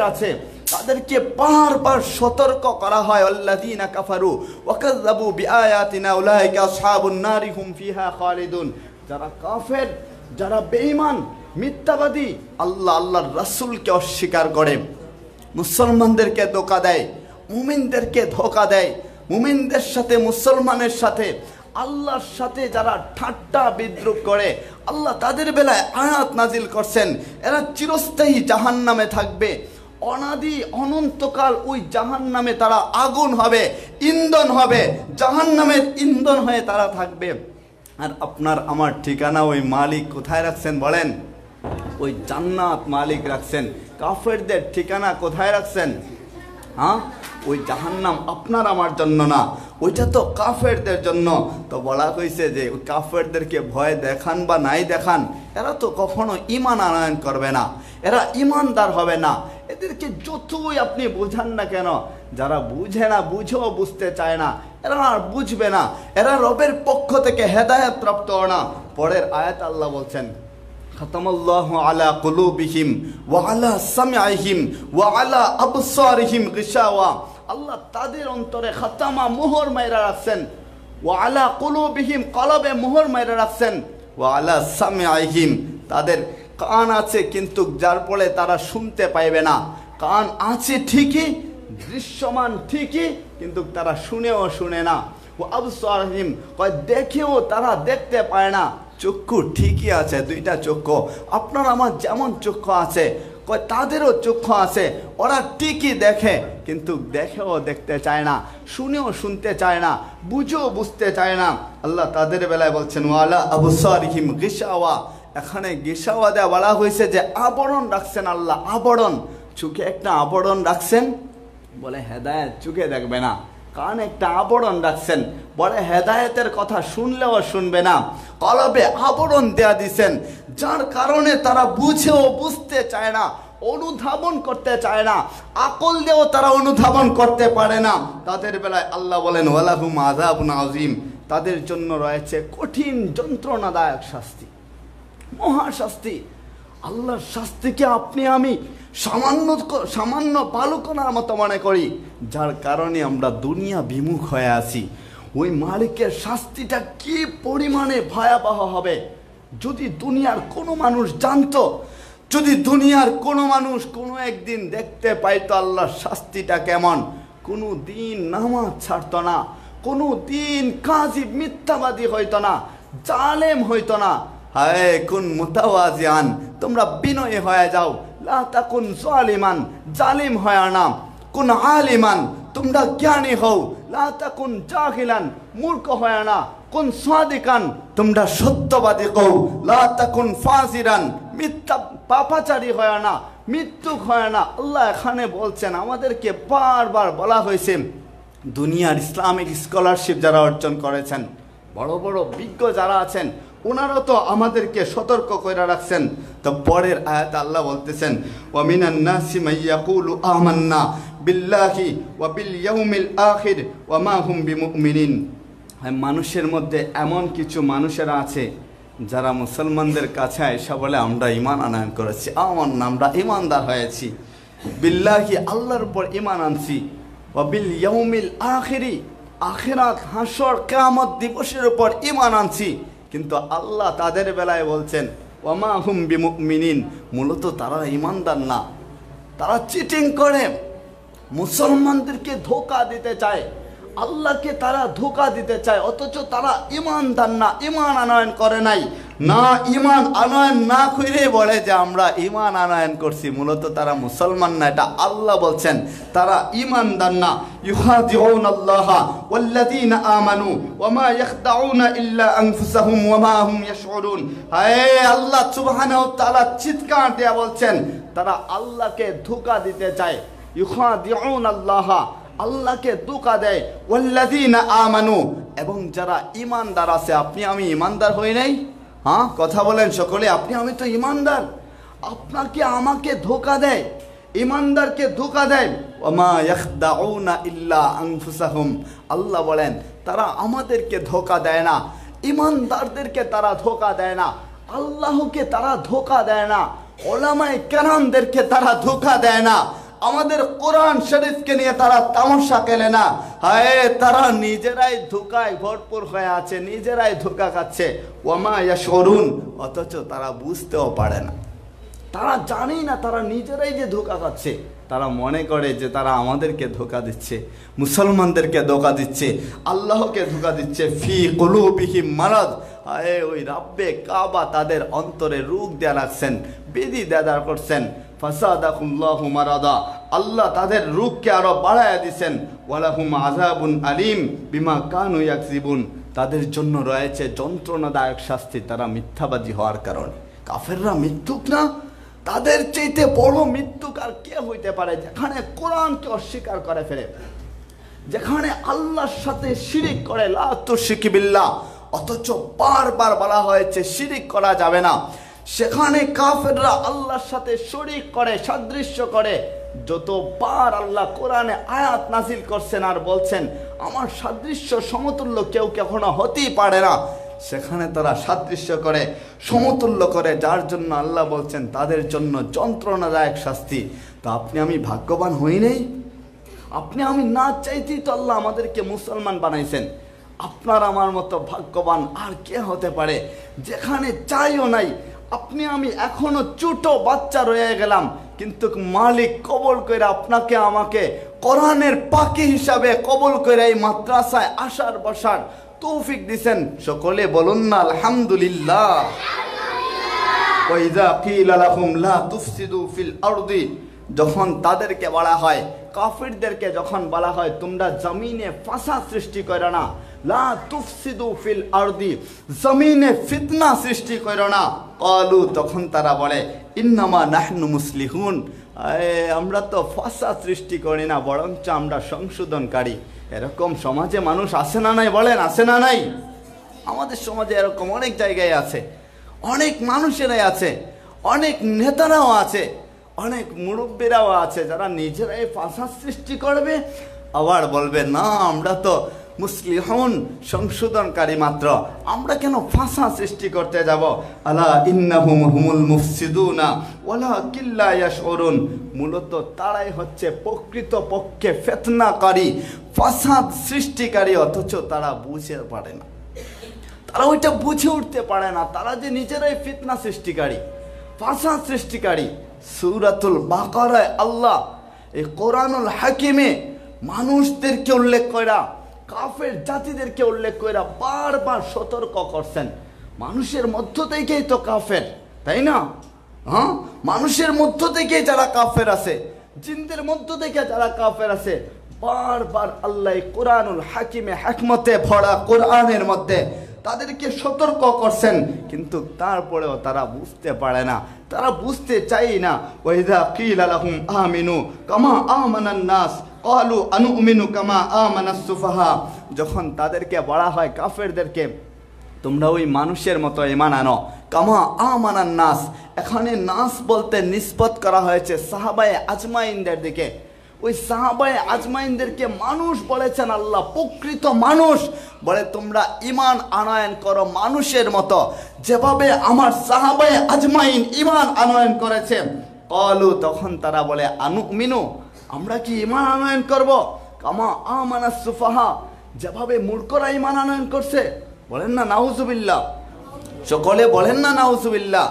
আছে তাদেরকে বারবার সতর্ক করা হয়, আল্লাযীনা কাফারু ওয়া কাযযাবু বিআয়াতিনা উলাইকা আসহাবুন নারি হুম ফিহা খালিদুন। যারা কাফের, যারা বেঈমান, মিথ্যাবাদী, আল্লাহর রাসূলকে অস্বীকার করে, মুসলমানদেরকে ধোঁকা দেয়, মুমিনদেরকে ধোঁকা দেয়, মুমিনদের সাথে মুসলমানের সাথে আল্লাহর সাথে যারা ঠাট্টা বিদ্রুপ করে, আল্লাহ তাদের বেলায় আয়াত নাজিল করছেন, এরা চিরস্থায়ী জাহান্নামে থাকবে, অনাদি অনন্তকাল ওই জাহান্নামে তারা আগুন হবে, ইন্ধন হবে, জাহান্নামের ইন্ধন হয়ে তারা থাকবে। আর আপনার আমার ঠিকানা ওই মালিক কোথায় রাখছেন বলেন? ওই জান্নাত মালিক রাখছেন। কাফেরদের ঠিকানা কোথায় রাখছেন? হ্যাঁ, ওই জাহান্নাম আপনার আমার জন্য না, ওইটা তো কাফেরদের জন্য। তো বলা হয়েছে যে ওই কাফেরদেরকে ভয় দেখান বা নাই দেখান, এরা তো কখনো ঈমান আনয়ন করবে না, এরা ঈমানদার হবে না। এদেরকে যতই আপনি বোঝান না কেন, যারা বুঝে না, বুঝেও বুঝতে চায় না, এরা আর বুঝবে না, এরা রবের পক্ষ থেকে হেদায়েত প্রাপ্ত না। পরের আয়াত আল্লাহ বলছেন, খাতামাল্লাহু আলা কুলুবিহিম ওয়া আলা সামঈহিম ওয়া আলা আবসারিহিম গিশাওয়া। আল্লাহ তাদের অন্তরে খাতামা মোহর মাইরা রাখছেন, ওয়া আলা কুলুবিহিম কলবে মোহর মাইরা রাখছেন, ওয়া আলা সামঈহিম তাদের কান আছে কিন্তু যার ফলে তারা শুনতে পাইবে না। কান আছে ঠিকই, দৃশ্যমান ঠিকই, কিন্তু তারা শুনেও শুনে না। ও আবসারিহিম দেখেও তারা দেখতে পায় না। চক্ষু ঠিকই আছে, দুইটা চক্ষু, আপনার আমার যেমন চক্ষু আছে, তাদেরও চক্ষু আছে, ওরা ঠিকই দেখে কিন্তু দেখেও দেখতে চায় না, শুনেও শুনতে চায় না, বুঝেও বুঝতে চায় না। আল্লাহ তাদের বেলায় বলছেন ওয়ালা আবসারিহিম গিশাওয়া। এখানে গিশাওয়া দেওয়া বলা হয়েছে যে আবরণ রাখছেন আল্লাহ, আবরণ, চোখে একটা আবরণ রাখছেন, বলে হেদায়েত চোখে দেখবে না। কান একটা আবরণ রাখছেন, বলে হেদায়েতের কথা শুনলেও শুনবে না। কলবে আবরণ দেয়া দিছেন, যার কারণে তারা বুঝেও বুঝতে চায় না, অনুধাবন করতে চায় না, আকল দিয়েও তারা অনুধাবন করতে পারে না। তাদের বেলায় আল্লাহ বলেন ওয়ালাহুম আযাবুন আযীম, তাদের জন্য রয়েছে কঠিন যন্ত্রণাদায়ক শাস্তি, মহাশাস্তি। আল্লাহর শাস্তিকে আপনি আমি সামান্য বালুকণার মতো মনে করি, যার কারণে আমরা দুনিয়া বিমুখ হয়ে আছি। ওই মালিকের শাস্তিটা কি পরিমাণে ভয়াবহ হবে যদি দুনিয়ার কোনো মানুষ জানতো, যদি দুনিয়ার কোনো মানুষ কোনো একদিন দেখতে পাইতো আল্লাহর শাস্তিটা কেমন, কোনো দিন নামাজ ছাড়তো না, কোনো দিন কাযিব মিথ্যাবাদী হইতো না, জালেম হইতো না। হায় কুন মুতাওয়াজিআন, তোমরা বিনয়ী হয়ে যাও, লা তাকুন জালিমান, জালিম হয় না, কুন আলিমান, তোমরা জ্ঞানী হও, লা তাকুন জাহিলান, মূর্খ হয় না, কুন সাদিকান, তোমরা সত্যবাদী হও, লা তাকুন ফাজিরান, মিথ্যা পাপাচারী হয় না, মৃত্যুক হয় না। আল্লাহ এখানে বলছেন, আমাদেরকে বারবার বলা হয়েছে, দুনিয়ার ইসলামিক স্কলারশিপ যারা অর্জন করেছেন, বড় বড় বিজ্ঞ যারা আছেন, ওনারা তো আমাদেরকে সতর্ক করে রাখছেন। তো পরের আয়াত আল্লাহ বলতেছেন ওয়া মিনান নাসি মাইয়াকুলু আমান্না বিল্লাহি ওয়া বিল ইয়াউমিল আখির ওয়া মা হুম বিমুমিনিন। মানুষের মধ্যে এমন কিছু মানুষেরা আছে যারা মুসলমানদের কাছে এসে বলে আমরা ঈমান আনয়ন করেছি, আমরা ঈমানদার হয়েছি, বিল্লাহি আল্লাহর উপর ঈমান আনছি, ওয়া বিল ইয়াউমিল আখিরি আখিরাত হাসর কিয়ামত দিবসের উপর ঈমান আনছি। কিন্তু আল্লাহ তাদের বেলায় বলছেন ওয়া মা হুম বিমুমিনিন, মূলত তারা ঈমানদার না, তারা চিটিং করে, মুসলমানদেরকে ধোঁকা দিতে চায়, আল্লাহকে তারা ধোঁকা দিতে চায়, অথচ তারা ঈমানদার না, ঈমান আনয়ন করে নাই না, ঈমান আনয়ন না করে বলে যে আমরা ঈমান আনয়ন করছি, মূলত তারা মুসলমান না, এটা আল্লাহ বলছেন, তারা ঈমানদার না। ইউখাদিউনাল্লাহা ওয়াল্লাযীনা আমানু ওয়া মা ইয়াখদাউনা ইল্লা আনফুসাহুম ওয়া মা হুম ইয়াশউরুন। হে আল্লাহ সুবহানাহু ওয়া তাআলা চিৎকার দিয়ে বলছেন, তারা আল্লাহকে ধোঁকা দিতে চায়, ইউখাদিউনাল্লাহা আল্লাহকে ধোঁকা দেয়, ওয়াল্লাযীনা আমানু এবং যারা ঈমানদার আছে। আপনি আমি ঈমানদার হই নাই? হ্যাঁ, কথা বলেন সকলে, আপনি আমি তো ঈমানদার, আপনাকে আমাকে ধোঁকা দেয়, ঈমানদারকে ধোঁকা দেয়। ওয়া মা ইয়াখদাউনা ইল্লা আনফুসাহুম, আল্লাহ বলেন তারা আমাদেরকে ধোঁকা দেয় না, ঈমানদারদেরকে তারা ধোঁকা দেয় না, আল্লাহকে তারা ধোঁকা দেয় না, ওলামায়ে কেরামদেরকে তারা ধোঁকা দেয় না। আমাদের কোরআন শরীফকে নিয়ে তারা তামাশা খেলে না। হায়, তারা নিজেরাই ধোঁকায় ভরপুর হয়ে আছে, নিজেরাই ধোঁকা খাচ্ছে। ওয়ামা ইয়াশউরুন, অথচ তারা বুঝতেও পারে না, তারা জানি না তারা নিজেরাই যে ধোঁকা খাচ্ছে। তারা মনে করে যে তারা আমাদেরকে ধোঁকা দিচ্ছে, মুসলমানদেরকে ধোঁকা দিচ্ছে, আল্লাহকে ধোঁকা দিচ্ছে। ফি কুলুবিহিম মারাদ, আয়ে ওই রাব্বে কাবা তাদের অন্তরে রোগ দেয়া রাখছেন, বিধি দেদার করছেন। ফাসাদাকুল্লাহু মারাদা, আল্লাহ তাদের রোগকে আরো বাড়ায়া দিছেন। ওয়ালাহুম আযাবুন আলিম বিমা কানু ইয়াকযিবুন, তাদের জন্য রয়েছে যন্ত্রণাদায়ক শাস্তি তারা মিথ্যাবাদী হওয়ার কারণে। কাফেররা মিথ্যুক না? তাদের চাইতে বড় মৃত্যুক আর কে হইতে পারে, যেখানে কোরআনকে অস্বীকার করে ফেলে, যেখানে আল্লাহর সাথে শিরিক করে, লা তুশরিকু বিল্লাহ, অথচ বারবার বলা হয়েছে শিরিক করা যাবে না। সেখানে কাফেররা আল্লাহর সাথে শরীক করে, সাদৃশ্য করে। যতবার আল্লাহ কোরআনে আয়াত নাজিল করছেন আর বলছেন আমার সাদৃশ্য সমতুল্য কেউ কখনো হতেই পারে না, সেখানে তারা সাদৃশ্য করে, সমতুল্য করে, যার জন্য আল্লাহ বলছেন তাদের জন্য যন্ত্রণাদায়ক শাস্তি। তো আপনি আমি ভাগ্যবান হই নাই? আপনি আমি না চাইতেই তো আল্লাহ আমাদেরকে মুসলমান বানাইছেন। আপনার আমার মতো ভাগ্যবান আর কে হতে পারে, যেখানে চাইও নাই। আপনি আমি এখনো ছোট বাচ্চা রয়ে গেলাম, কিন্তু মালিক কবল করে আপনাকে আমাকে কোরআনের পাখি হিসাবে কবল করে এই মাদ্রাসায় আসার বসার তৌফিক দিছেন। সকলে বলুন না আলহামদুলিল্লাহ। ওয়াইযা কিলা লাহুম লা তুফসিদু ফিল আরদি, যখন তাদেরকে বলা হয়, কাফিরদেরকে যখন বলা হয় তোমরা জমিনে ফাসাদ সৃষ্টি করো না, লা তুফসিদু ফিল আরদি, জমিনে ফিতনা সৃষ্টি করো না, ক্বালু, তখন তারা বলে ইন্নামা নাহনু মুসলিহুন, আমরা তো ফাসাদ সৃষ্টি করি না, বরঞ্চ আমরা সংশোধনকারী। এরকম সমাজে মানুষ আছে না নাই? বলেন আছে না নাই? আমাদের সমাজে এরকম অনেক জায়গায় আছে, অনেক মানুষেরাই আছে, অনেক নেতারাও আছে, অনেক মুরব্বীরাও আছে, যারা নিজেরাই ফাসাদ সৃষ্টি করবে, আবার বলবে না আমরা তো মুসলিহুন, সংশোধনকারী মাত্র, আমরা কেন ফাসাদ সৃষ্টি করতে যাব। আলা ইন্নাহুম হুমুল মুফসিদুনা ওয়ালাকিন লা ইয়াশউরুন, মূলত তারাই হচ্ছে প্রকৃত পক্ষে ফিতনাকারী, ফাসাদ সৃষ্টিকারী, অথচ তারা বুঝতে পারে না, তারা ওইটা বুঝে উঠতে পারে না, তারা যে নিজেরাই ফিতনা সৃষ্টিকারী, ফাসাদ সৃষ্টিকারী। সূরাতুল বাকারায় আল্লাহ এই কোরআনুল হাকিমে মানুষদেরকে উল্লেখ করা, কাফের জাতিদেরকে উল্লেখ করা বারবার সতর্ক করছেন। মানুষের মধ্য থেকেই তো কাফের, তাই না? হ্যাঁ, মানুষের মধ্য থেকেই যারা কাফের আছে, জিনদের মধ্য থেকে যারা কাফের আছে, বারবার আল্লাহ কোরআনুল হাকিমে হিকমতে ভরা কোরআনের মধ্যে তাদেরকে সতর্ক করছেন, কিন্তু তারপরেও তারা বুঝতে পারে না, তারা বুঝতে চাই না। ওয়াইযা কিলা লাহুম আমিনু কামা আমানান নাস ক্বালু আনুমিনু কামা আমানাস সুফাহা, যখন তাদেরকে বলা হয় কাফেরদেরকে তোমরা ওই মানুষের মতো ঈমান আনো, কামা আমানান নাস, এখানে নাস বলতে নিসবত করা হয়েছে সাহাবায়ে আজমাইনদের দিকে। ওই সাহাবায়ে আজমাইনদেরকে মানুষ বলেছেন আল্লাহ, প্রকৃত মানুষ বলে তোমরা ঈমান আনয়ন করো মানুষের মতো, যেভাবে আমার সাহাবায়ে আজমাইন ঈমান আনয়ন করেছে। ক্বালু, তখন তারা বলে আনুমিনু, আমরা কি ঈমান আনয়ন করব কামা আমানাস সুফাহা, যেভাবে মূর্খরা ঈমান আনয়ন করছে। বলেন না নাউজুবিল্লাহ, সকলে বলেন না নাউজুবিল্লাহ।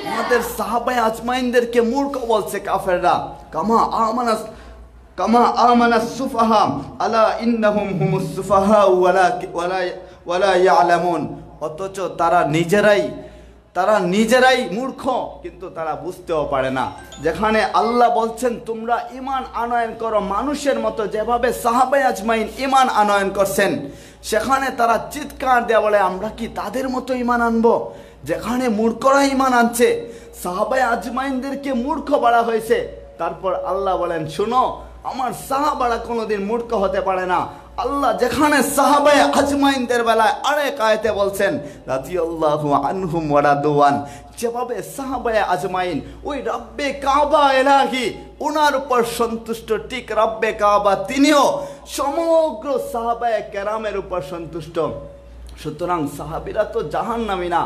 আমাদের সাহাবায়ে আজমাইনদেরকে মূর্খ বলছে কাফেররা, কামা আমানাস সুফাহা আলা ইন্নাহুম হুমুস সুফাহা ওয়ালা ইয়ালামুন, অথচ তারা নিজেরাই মূর্খ, কিন্তু তারা বুঝতেও পারে না। যেখানে আল্লাহ বলছেন তোমরা ঈমান আনয়ন করো মানুষের মতো, যেভাবে সাহাবায়ে আজমাইন ঈমান আনয়ন করছেন, সেখানে তারা চিৎকার দেয়া বলে আমরা কি তাদের মতো ঈমান আনবো? যেখানে মূর্খরা ঈমান আনছে, সাহাবায়ে আজমাইনদেরকে মূর্খ বলা হয়েছে, তারপর আল্লাহ বলেন শোনো, আমার সাহাবারা কোনোদিন মূর্খ হতে পারে না। আল্লাহ যেখানে সাহাবায়ে আজমাইনদের বেলায় আরেক আয়াতে বলছেন রাদিয়াল্লাহু আনহুম ওয়া রাদওয়ান, যেভাবে সাহাবায়ে আজমাইন ওই রব্বে কাবা ইলাহি ওনার উপর সন্তুষ্ট, ঠিক রব্বে কাবা তিনিও সমগ্র সাহাবায়ে কেরামের উপর সন্তুষ্ট। সুতরাং সাহাবীরা তো জাহান্নামী না,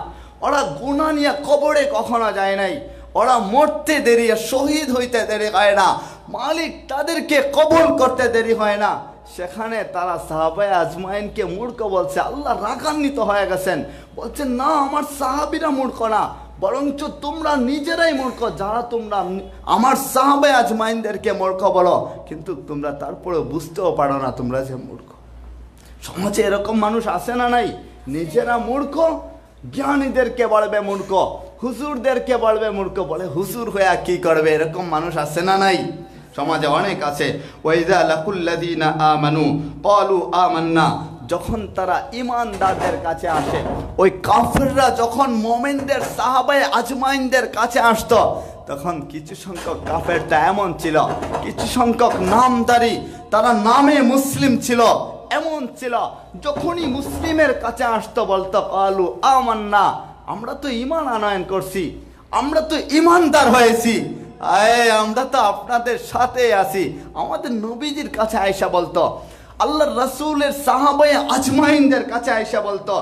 ওরা গুনাহ নিয়ে কবরে কখনো যায় নাই, ওরা মরতে দেরি, শহীদ হইতে দেরি হয় না, মালিক তাদেরকে কবুল করতে দেরি হয় না। সেখানে তারা সাহাবায়ে আজমাইনকে মূর্খ বলছে। আল্লাহ রাগান্বিত হয়ে গেছেন, বলছেন না, আমার সাহাবীরা মূর্খ না, বরঞ্চ তোমরা নিজেরাই মূর্খ, যারা তোমরা আমার সাহাবায়ে আজমাইনদেরকে মূর্খ বলো, কিন্তু তোমরা তারপরে বুঝতেও পারো না তোমরা যে মূর্খ। সমাজে এরকম মানুষ আছে না নাই? নিজেরা মূর্খ, জ্ঞানীদেরকে বলবে মূর্খ, হুজুরদেরকে বলবে মূর্খ, বলে হুজুর হয়ে কি করবে, এরকম মানুষ আছে না নাই? সমাজে অনেক আছে। ওয়াইযা লাকুল্লাযীনা আমানু ক্বালু আমান্না, যখন তারা ঈমানদারদের কাছে আসে, ওই কাফেররা যখন মুমিনদের সাহাবায়ে আজমাইনদের কাছে আসতো, তখন কিছু সংখ্যক কাফেরটা এমন ছিল, কিছু সংখ্যক নামধারী, তারা নামে মুসলিম ছিল, এমন ছিল যখনই মুসলিমের কাছে আসতো বলতো ক্বালু আমান্না, আমরা তো ঈমান আনয়ন করছি, আমরা তো ঈমানদার হয়েছি, আমরা তো আপনাদের সাথে আছি। আমাদের নবীজির কাছে আয়েশা বলতো, আল্লাহর রাসূলের সাহাবায়ে আজমাইনদের কাছে আয়েশা বলতো,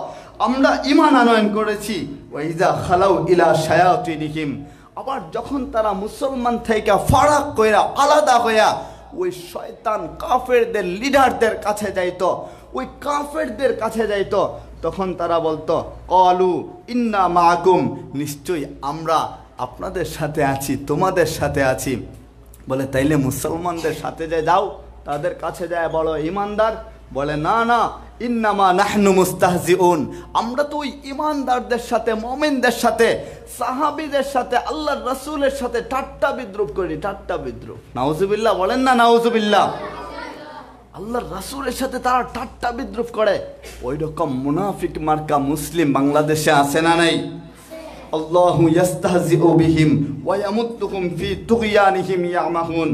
আমরা ঈমান আনয়ন করেছি। ওয়াইজা খালাউ ইলা শায়াতিনিহিম, আবার যখন তারা মুসলমান থেকে ফারাক কইরা আলাদা হইয়া ওই শয়তান কাফেরদের লিডারদের কাছে যাইতো, ওই কাফেরদের কাছে যাইতো, তখন তারা বলতো ক্বালু ইন্না মাআকুম, নিশ্চয়ই আমরা আপনাদের সাথে আছি, তোমাদের সাথে আছি। বলে তাইলে মুসলমানদের সাথে যে যাও, তাদের কাছে যায় বলো ঈমানদার, বলে না না, ইন্নামা নাহনু মুস্তাহজিউন, আমরা তো ওই ঈমানদারদের সাথে, মুমিনদের সাথে, সাহাবীদের সাথে, আল্লাহর রাসূলের সাথে ঠাট্টা বিদ্রুপ করি, ঠাট্টা বিদ্রুপ। নাউজুবিল্লাহ বলেন না নাউজুবিল্লাহ। আল্লাহর রাসূলের সাথে তারা ঠাট্টা বিদ্রুপ করে। ওই রকম মুনাফিক মার্কা মুসলিম বাংলাদেশে আছে না নাই? আল্লাহু ইস্তাহজিউ বিহিম ওয়া ইয়ামুদ্দুহুম ফি তুগয়ানিহিম ইয়ামাহুন।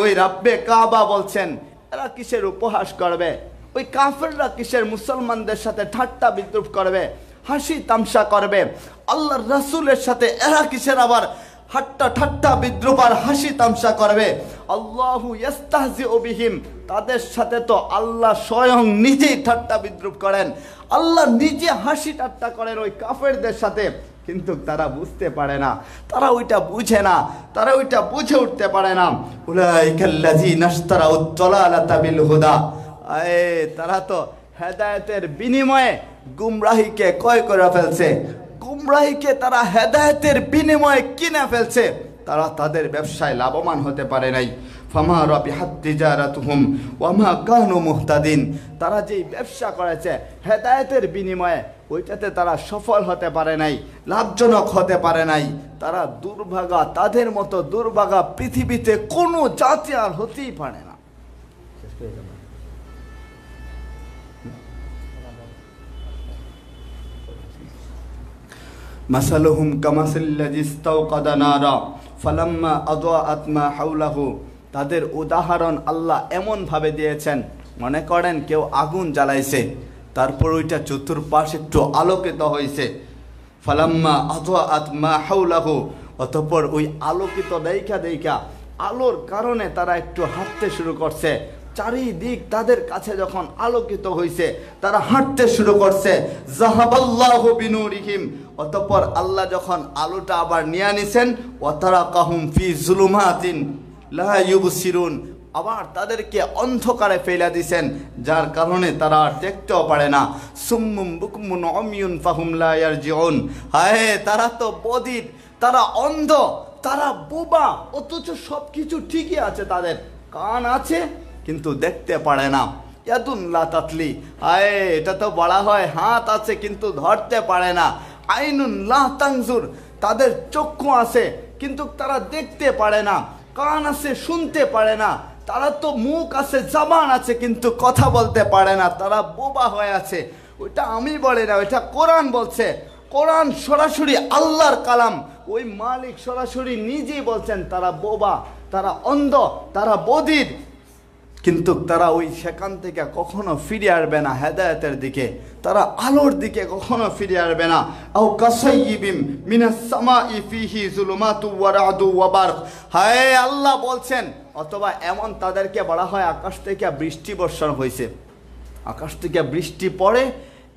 ওই রাব্বে কাবা বলছেন, এরা কিসের উপহাস করবে, ওই কাফেররা কিসের মুসলমানদের সাথে ঠাট্টা বিদ্রুপ করবে, হাসি তামসা করবে, আল্লাহর রাসূলের সাথে এরা কিসের আবার ঠাট্টা বিদ্রুপ আর হাসি তামসা করবে। আল্লাহু ইস্তাহজিউ বিহিম, তাদের সাথে তো আল্লাহ স্বয়ং নিজেই ঠাট্টা বিদ্রুপ করেন, আল্লাহ নিজে হাসি ঠাট্টা করেন ওই কাফেরদের সাথে। কিন্তু তারা বুঝতে পারে না, তারা ওইটা বুঝে না, তারা ওইটা বুঝে উঠতে পারে না। উলাইকাল্লাযীনা ইশতারাউদ দালালাতা বিল হুদা, তারা তো হেদায়েতের বিনিময়ে গুমরাহিকে ক্রয় করে ফেলছে, গুমরাহিকে তারা হেদায়েতের বিনিময়ে কিনে ফেলছে, তারা তাদের ব্যবসায় লাভবান হতে পারে নাই। ফামা রাবিহাত তিজারাতুহুম ওয়া মা কানু মুহতাদিন, তারা যেই ব্যবসা করেছে হেদায়েতের বিনিময়ে, ওইটাতে তারা সফল হতে পারে নাই, লাভজনক হতে পারে নাই। তারা দুর্ভাগা, তাদের মতো দুর্ভাগা পৃথিবীতে কোনো জাতি আর হতেই পারে না। মাসালুহুম কামাসাল্লাযী ইস্তাওকাদা নারা ফালাম্মা আযাআত মা হাওলাহু, তাদের উদাহরণ আল্লাহ এমন ভাবে দিয়েছেন, মনে করেন কেউ আগুন জ্বালাইছে, তারপর ওইটা চতুর্পাশ একটু আলোকিত হয়েছে। ফালাম্মা আযাআত মা হাওলাহু, অতঃপর ওই আলোকিত দেখা আলোর কারণে তারা একটু হাঁটতে শুরু করছে, চারিদিক তাদের কাছে যখন আলোকিত হয়েছে, তারা হাঁটতে শুরু করছে। যাহাবাল্লাহু বিনুরিহিম, অতঃপর আল্লাহ যখন আলোটা আবার নিয়ে নিছেন, ওয়াতারাকাহুম ফি যুলুমাতিন লা ইউবসিরুন, আবার তাদেরকে অন্ধকারে ফেলে দিয়েছেন, যার কারণে তারা দেখতেও পারে না। সুম্মুম বুকমুন উমিয়ুন ফাহুম লা ইয়ারজিউন, তারা তো বধির, তারা অন্ধ, তারা বোবা, অথচ সবকিছু ঠিকই আছে, তাদের কান আছে কিন্তু দেখতে পারে না। ইয়াদুন লা তাতলি, এটা তো বলা হয় হাত আছে কিন্তু ধরতে পারে না। আইনুন লা তানজুর, তাদের চক্ষু আছে কিন্তু তারা দেখতে পারে না। কান আছে শুনতে পারে না, তারা তো মুখ আছে, জবান আছে কিন্তু কথা বলতে পারে না, তারা বোবা হয়ে আছে। ওইটা আমি বলি না, ওইটা কোরআন বলছে। কোরআন সরাসরি আল্লাহর কালাম, ওই মালিক সরাসরি নিজেই বলছেন তারা বোবা, তারা অন্ধ, তারা বধির, কিন্তু তারা ওই সেখান থেকে কখনো ফিরে আসবে না হেদায়েতের দিকে, তারা আলোর দিকে কখনো ফিরে আসবে না। আও কাসাইয়িবিম মিনাস সামাই ফিহি যুলুমাতু ওয়া রা'দু ওয়া বারক, আল্লাহ বলছেন, অথবা এমন তাদেরকে বলা হয় আকাশ থেকে বৃষ্টি বর্ষণ হয়েছে, আকাশ থেকে বৃষ্টি পড়ে,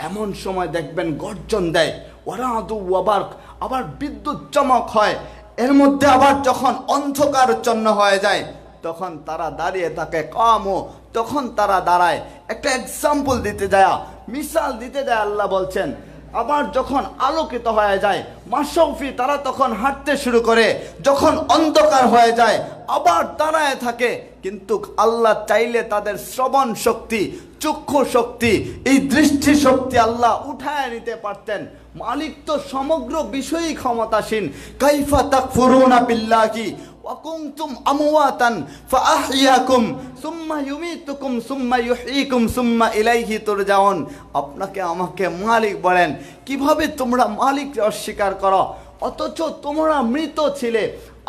এমন সময় দেখবেন গর্জন দেয়, ওয়া রা'দু ওয়া বারক, আবার বিদ্যুৎ চমক হয়, এর মধ্যে আবার যখন অন্ধকারচ্ছন্ন হয়ে যায় তখন তারা দাঁড়িয়ে থাকে কামো, তখন তারা দাঁড়ায়। একটা এক্সাম্পল দিতে যায়, মিসাল দিতে যায়, আল্লাহ বলছেন আবার যখন আলোকিত হয়ে যায় মাশরাফি তারা তখন হাঁটতে শুরু করে, যখন অন্ধকার হয়ে যায় আবার দাঁড়ায় থাকে। কিন্তু আল্লাহ চাইলে তাদের শ্রবণ শক্তি, চক্ষু শক্তি, এই দৃষ্টি শক্তি আল্লাহ উঠায় নিতে পারতেন। মালিক তো সমগ্র বিষয়ই ক্ষমতাসীন। কাইফা তাকফুরুনা বিল্লাহি ওয়া কুনতুম আমওয়াতান ফাআহইয়াকুম সুম্মা ইউমীতুকুম সুম্মা ইউহয়িকুম সুম্মা ইলাইহি তুরজাউন। আপনাকে আমাকে মালিক বলেন, কিভাবে তোমরা মালিককে অস্বীকার করো অথচ তোমরা মৃত ছিলে?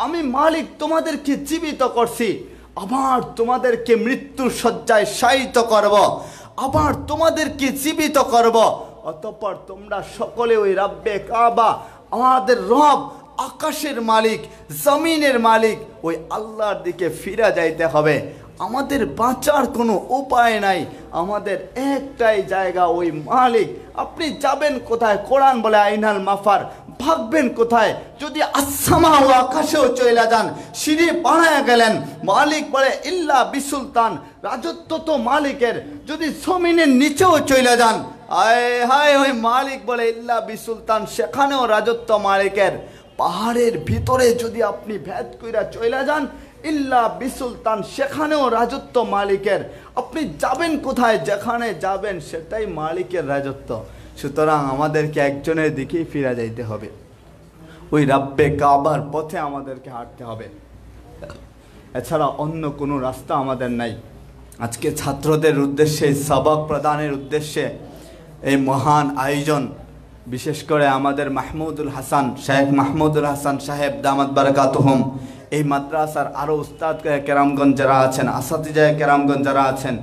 আমি মালিক তোমাদেরকে জীবিত করছি, আবার তোমাদেরকে মৃত্যুর শয্যায় শায়িত করব, আবার তোমাদেরকে জীবিত করব, অতঃপর তোমরা সকলে ওই রব্বে কাবা, আমাদের রব, আকাশের মালিক, জমিনের মালিক, ওই আল্লাহর দিকে ফিরে যাইতে হবে। আমাদের বাঁচার কোনো উপায় নাই, আমাদের একটাই জায়গা ওই মালিক। আপনি যাবেন কোথায়? কোরআন বলে আইনাল মাফার, ভাগবেন কোথায়? যদি আসসামা ও আকাশেও চলে যান, সিঁড়ি বাড়ায় গেলেন, মালিক বলে ইল্লা বিসুলতান, রাজত্ব তো মালিকের। যদি জমিনের নিচেও চলে যান, আয় হায়, ওই মালিক বলে ইল্লা বিসুলতান, সেখানেও রাজত্ব মালিকের। পাহাড়ের ভিতরে যদি আপনি ভেদ কইরা চলে যান, ইল্লা বিসুলতান, সেখানেও রাজত্ব মালিকের। আপনি যাবেন কোথায়? যেখানে যাবেন সেটাই মালিকের রাজত্ব। সুতরাং আমাদেরকে একজনের দিকেই ফিরে যাইতে হবে, ওই রব্বে কাবার পথে আমাদেরকে হাঁটতে হবে। এছাড়া অন্য কোনো রাস্তা আমাদের নাই। আজকে ছাত্রদের উদ্দেশ্যে, সবক প্রদানের উদ্দেশ্যে এই মহান আয়োজন, বিশেষ করে আমাদের মাহমুদুল হাসান, শেখ মাহমুদুল হাসান সাহেব দামাত বারাকাতুহুম, এই মাদ্রাসার আরও উস্তাদ কেরামগণ যারা আছেন, আসাতিজা কেরামগণ যারা আছেন,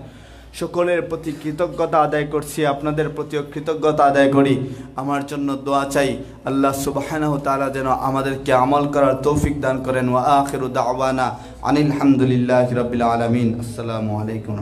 সকলের প্রতি কৃতজ্ঞতা আদায় করছি। আপনাদের প্রতিও কৃতজ্ঞতা আদায় করি। আমার জন্য দোয়া চাই, আল্লাহ সুবহানাহু ওয়া তাআলা যেন আমাদেরকে আমল করার তৌফিক দান করেন। ওয়া আখিরু দাওয়ানা আনিল হামদুলিল্লাহি রাব্বিল আলামিন। আসসালামু আলাইকুম।